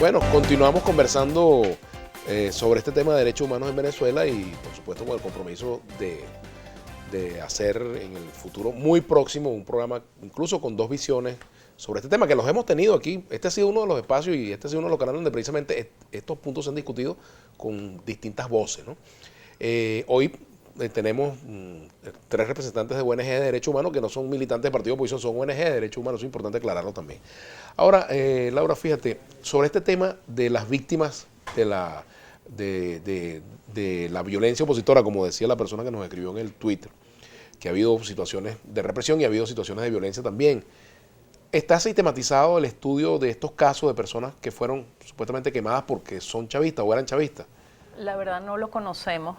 bueno, continuamos conversando sobre este tema de derechos humanos en Venezuela y por supuesto con el compromiso de hacer en el futuro muy próximo un programa incluso con dos visiones sobre este tema que los hemos tenido aquí. Este ha sido uno de los espacios y este ha sido uno de los canales donde precisamente estos puntos se han discutido con distintas voces, ¿no? Hoy tenemos tres representantes de ONG de Derechos Humanos que no son militantes de partido de oposición, son ONG de Derechos Humanos, es importante aclararlo también. Ahora, Laura, fíjate, sobre este tema de las víctimas de la violencia opositora, como decía la persona que nos escribió en el Twitter, que ha habido situaciones de represión y ha habido situaciones de violencia también. ¿Está sistematizado el estudio de estos casos de personas que fueron supuestamente quemadas porque son chavistas o eran chavistas? La verdad no lo conocemos,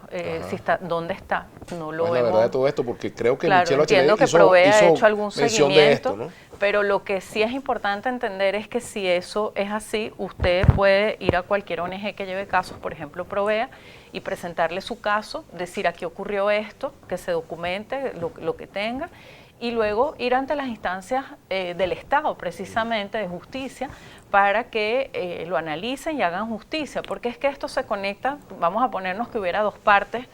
si está, ¿dónde está? No lo ¿Cuál es la verdad de todo esto? Porque creo que claro, Michelle entiendo Bachelet que Provea ha hizo hecho algún mención seguimiento, de esto, ¿no? pero lo que sí es importante entender es que si eso es así, usted puede ir a cualquier ONG que lleve casos, por ejemplo Provea, y presentarle su caso, decir aquí ocurrió esto, que se documente lo que tenga, y luego ir ante las instancias del Estado, precisamente de justicia, para que lo analicen y hagan justicia, porque es que esto se conecta, vamos a ponernos que hubiera dos partes,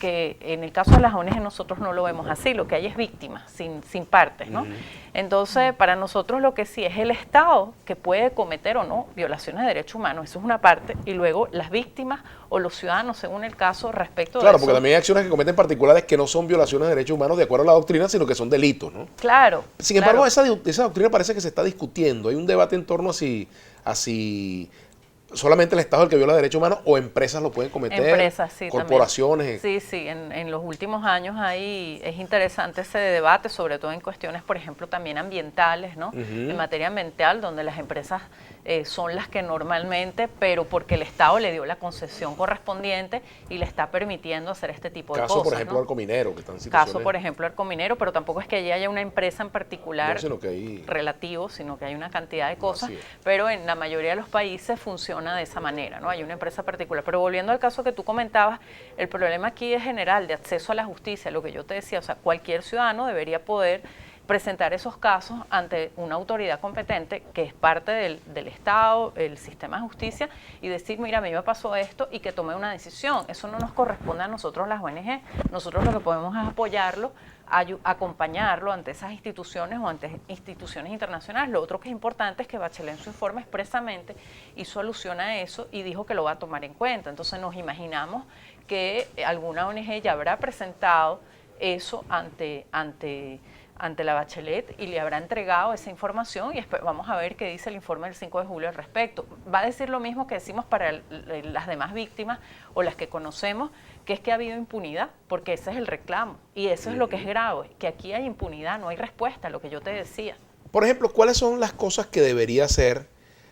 que en el caso de las ONG nosotros no lo vemos así, lo que hay es víctimas, sin partes, ¿no? Entonces, para nosotros lo que sí es el Estado que puede cometer o no violaciones de derechos humanos, eso es una parte, y luego las víctimas o los ciudadanos, según el caso, respecto de eso. Claro, porque también hay acciones que cometen particulares que no son violaciones de derechos humanos de acuerdo a la doctrina, sino que son delitos, ¿no? Claro. Sin embargo, esa doctrina parece que se está discutiendo, hay un debate en torno a si solamente el Estado es el que viola derechos humanos o empresas lo pueden cometer, empresas, sí, corporaciones. también. Sí, en los últimos años es interesante ese debate, sobre todo en cuestiones, por ejemplo, también ambientales, ¿no? En materia ambiental, donde las empresas son las que normalmente, pero porque el Estado le dio la concesión correspondiente y le está permitiendo hacer este tipo de cosas. Caso, por ejemplo, ¿no? Arcominero, que están en situaciones... Caso, por ejemplo, Arcominero, pero tampoco es que allí haya una empresa en particular sino que hay... relativo, sino que hay una cantidad de cosas, pero en la mayoría de los países funciona de esa manera, ¿no? Hay una empresa particular. Pero volviendo al caso que tú comentabas, el problema aquí es general de acceso a la justicia, lo que yo te decía, o sea, cualquier ciudadano debería poder presentar esos casos ante una autoridad competente que es parte del Estado, el sistema de justicia, y decir, mira, a mí me pasó esto y que tome una decisión. Eso no nos corresponde a nosotros las ONG. Nosotros lo que podemos es apoyarlo, acompañarlo ante esas instituciones o ante instituciones internacionales. Lo otro que es importante es que Bachelet en su informe expresamente hizo alusión a eso y dijo que lo va a tomar en cuenta. Entonces nos imaginamos que alguna ONG ya habrá presentado eso ante la Bachelet y le habrá entregado esa información y vamos a ver qué dice el informe del 5 de julio al respecto. Va a decir lo mismo que decimos para las demás víctimas o las que conocemos, que es que ha habido impunidad, porque ese es el reclamo y eso es lo que es grave, que aquí hay impunidad, no hay respuesta a lo que yo te decía. Por ejemplo, ¿cuáles son las cosas que debería hacer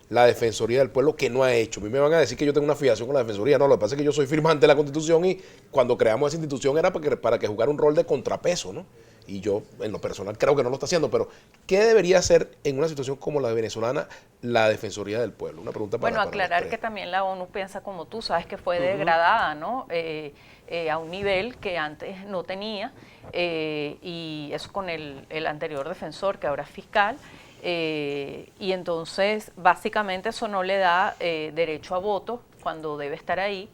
la Defensoría del Pueblo que no ha hecho? A mí me van a decir que yo tengo una afiliación con la Defensoría. No, lo que pasa es que yo soy firmante de la Constitución y cuando creamos esa institución era para que jugara un rol de contrapeso, ¿no? Y yo, en lo personal, creo que no lo está haciendo, pero ¿qué debería hacer en una situación como la venezolana la Defensoría del Pueblo? Una pregunta para... Bueno, aclarar que también la ONU piensa como tú, sabes que fue degradada, ¿no? A un nivel que antes no tenía, y eso con el anterior defensor, que ahora es fiscal, y entonces básicamente eso no le da derecho a voto cuando debe estar ahí,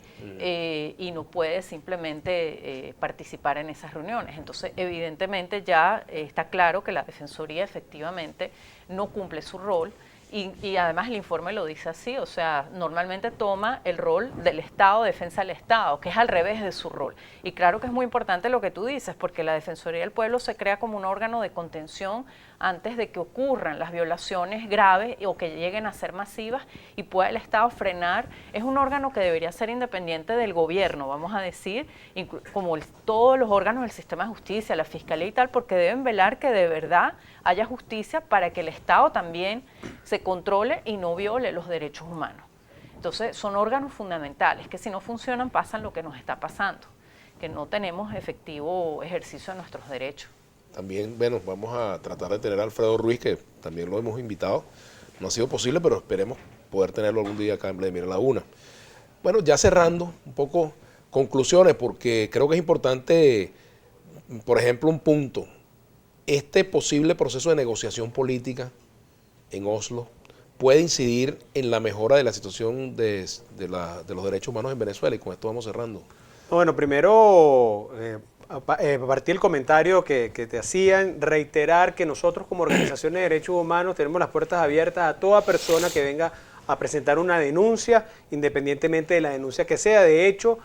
y no puede simplemente participar en esas reuniones. Entonces, evidentemente ya está claro que la Defensoría efectivamente no cumple su rol, y además el informe lo dice así, o sea, normalmente toma el rol del Estado, defensa del Estado, que es al revés de su rol. Y claro que es muy importante lo que tú dices, porque la Defensoría del Pueblo se crea como un órgano de contención antes de que ocurran las violaciones graves o que lleguen a ser masivas y pueda el Estado frenar. Es un órgano que debería ser independiente del gobierno, vamos a decir, como todos los órganos del sistema de justicia, la Fiscalía y tal, porque deben velar que de verdad haya justicia para que el Estado también se controle y no viole los derechos humanos. Entonces, son órganos fundamentales que si no funcionan pasan lo que nos está pasando, que no tenemos efectivo ejercicio de nuestros derechos. También, bueno, vamos a tratar de tener a Alfredo Ruiz, que también lo hemos invitado. No ha sido posible, pero esperemos poder tenerlo algún día acá en Vladimir Laguna. Bueno, ya cerrando un poco conclusiones, porque creo que es importante, por ejemplo, un punto. Este posible proceso de negociación política en Oslo puede incidir en la mejora de la situación de los derechos humanos en Venezuela? Y con esto vamos cerrando. Bueno, primero, a partir del comentario que te hacían, reiterar que nosotros como organizaciones de derechos humanos tenemos las puertas abiertas a toda persona que venga a presentar una denuncia, independientemente de la denuncia que sea. De hecho,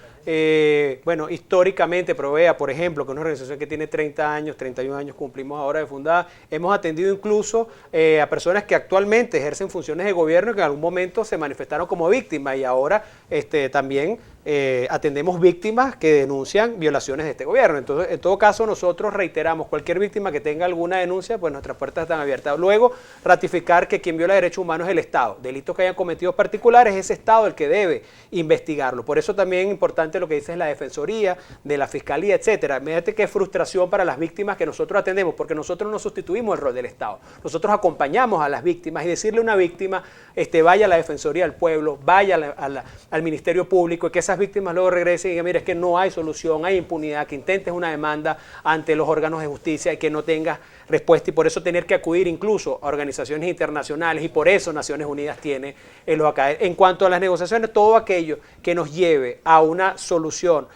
bueno, históricamente Provea, por ejemplo, que es una organización que tiene 30 años, 31 años cumplimos ahora de fundada, hemos atendido incluso a personas que actualmente ejercen funciones de gobierno y que en algún momento se manifestaron como víctimas, y ahora también atendemos víctimas que denuncian violaciones de este gobierno. Entonces, en todo caso, nosotros reiteramos, cualquier víctima que tenga alguna denuncia, pues nuestras puertas están abiertas. Luego, ratificar que quien viola derechos humanos es el Estado. Delitos que hayan cometido particulares, es ese Estado el que debe investigarlo. Por eso también es importante lo que dice la Defensoría, de la Fiscalía, etcétera. Fíjate qué frustración para las víctimas que nosotros atendemos, porque nosotros no sustituimos el rol del Estado. Nosotros acompañamos a las víctimas, y decirle a una víctima, vaya a la Defensoría del Pueblo, vaya al Ministerio Público, y que esas víctimas luego regresen y digan, mira, es que no hay solución, hay impunidad, que intentes una demanda ante los órganos de justicia y que no tengas respuesta, y por eso tener que acudir incluso a organizaciones internacionales, y por eso Naciones Unidas tiene los ACAE. En cuanto a las negociaciones, todo aquello que nos lleve a una solución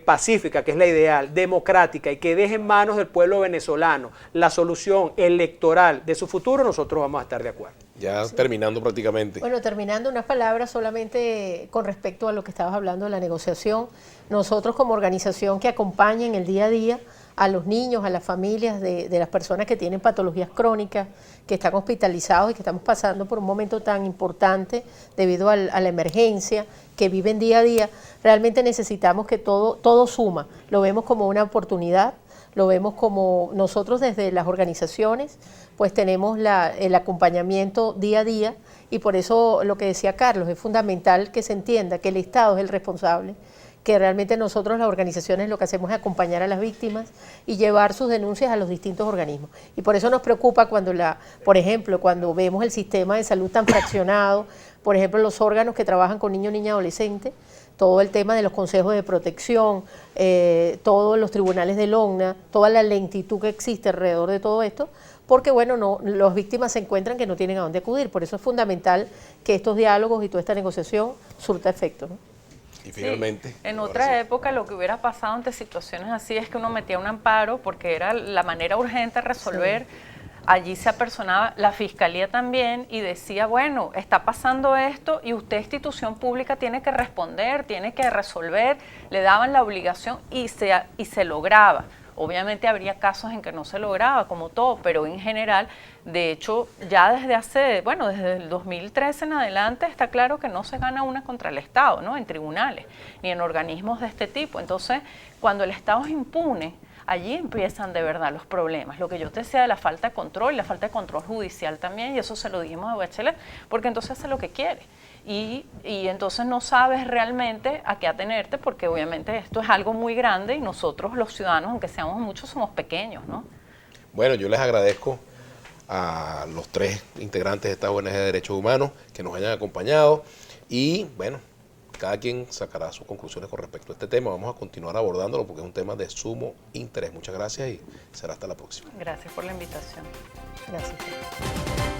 pacífica, que es la ideal, democrática, y que deje en manos del pueblo venezolano la solución electoral de su futuro, nosotros vamos a estar de acuerdo. Ya terminando prácticamente. Bueno, terminando, unas palabras solamente con respecto a lo que estabas hablando de la negociación. Nosotros como organización que acompaña en el día a día a los niños, a las familias de las personas que tienen patologías crónicas, que están hospitalizados y que estamos pasando por un momento tan importante debido a la emergencia, que viven día a día, realmente necesitamos que todo suma. Lo vemos como una oportunidad, lo vemos como nosotros desde las organizaciones, pues tenemos el acompañamiento día a día, y por eso lo que decía Carlos, es fundamental que se entienda que el Estado es el responsable, que realmente nosotros las organizaciones lo que hacemos es acompañar a las víctimas y llevar sus denuncias a los distintos organismos. Y por eso nos preocupa cuando, por ejemplo, cuando vemos el sistema de salud tan fraccionado, por ejemplo, los órganos que trabajan con niños, niñas, adolescentes, todo el tema de los consejos de protección, todos los tribunales del ONNA, toda la lentitud que existe alrededor de todo esto, porque bueno, las víctimas se encuentran que no tienen a dónde acudir. Por eso es fundamental que estos diálogos y toda esta negociación surta efecto, ¿no? Y finalmente, sí, en otra época lo que hubiera pasado ante situaciones así es que uno metía un amparo porque era la manera urgente de resolver. Sí. Allí se apersonaba la Fiscalía también y decía, bueno, está pasando esto y usted, institución pública, tiene que responder, tiene que resolver. Le daban la obligación y se lograba. Obviamente habría casos en que no se lograba, como todo, pero en general, de hecho, ya desde el 2013 en adelante está claro que no se gana una contra el Estado, ¿no? En tribunales, ni en organismos de este tipo. Entonces, cuando el Estado es impune, allí empiezan de verdad los problemas. Lo que yo te decía de la falta de control, la falta de control judicial también, y eso se lo dijimos a Bachelet, porque entonces hace lo que quiere. Y entonces no sabes realmente a qué atenerte, porque obviamente esto es algo muy grande y nosotros los ciudadanos, aunque seamos muchos, somos pequeños, ¿no? Bueno, yo les agradezco a los 3 integrantes de esta ONG de Derechos Humanos que nos hayan acompañado, y bueno, cada quien sacará sus conclusiones con respecto a este tema. Vamos a continuar abordándolo porque es un tema de sumo interés. Muchas gracias y será hasta la próxima. Gracias por la invitación. Gracias.